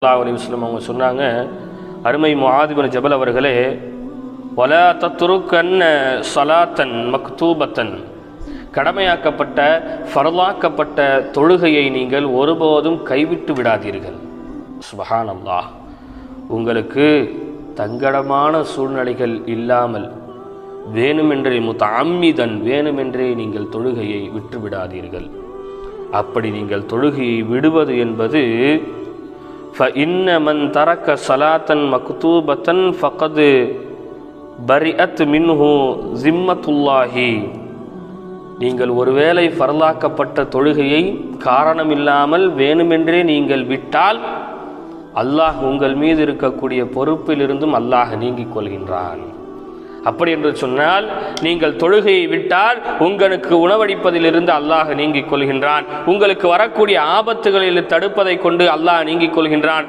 ஸல்லல்லாஹு அலைஹி வஸல்லம் அவங்க சொன்னாங்க, அருமை முஆத் இப்னு ஜபல் அவர்களே, வலா தத்ருக்கன்ன ஸலாத்தன் மக்தூபத்தன், கடமையாக்கப்பட்ட ஃபர்லாக்கப்பட்ட தொழுகையை நீங்கள் ஒருபோதும் கைவிட்டு விடாதீர்கள். சுப்ஹானல்லாஹ். உங்களுக்கு தங்கடமான சூழ்நிலைகள் இல்லாமல் வேணுமென்றே முத்தஅம்மிதன் வேணுமென்றே நீங்கள் தொழுகையை விட்டு விடாதீர்கள். அப்படி நீங்கள் தொழுகையை விடுவது என்பது فَإِنَّ مَنْ تَرَكَ صَلَاةً مَكْتُوبَةً فَقَدْ بَرِئَتْ مِنْهُ ذِمَّةُ اللَّهِ. நீங்கள் ஒருவேளை ஃபர்லாக்கப்பட்ட தொழுகையை காரணமில்லாமல் வேணுமென்றே நீங்கள் விட்டால் அல்லாஹ் உங்கள் மீது இருக்கக்கூடிய பொறுப்பிலிருந்தும் அல்லாஹ் நீங்கிக் கொள்கின்றான். அப்படி என்று சொன்னால், நீங்கள் தொழுகையை விட்டால் உங்களுக்கு உணவளிப்பதிலிருந்து அல்லாஹ் நீங்கிக் கொள்கின்றான். உங்களுக்கு வரக்கூடிய ஆபத்துகளில் தடுப்பதை கொண்டு அல்லாஹ் நீங்கிக் கொள்கின்றான்.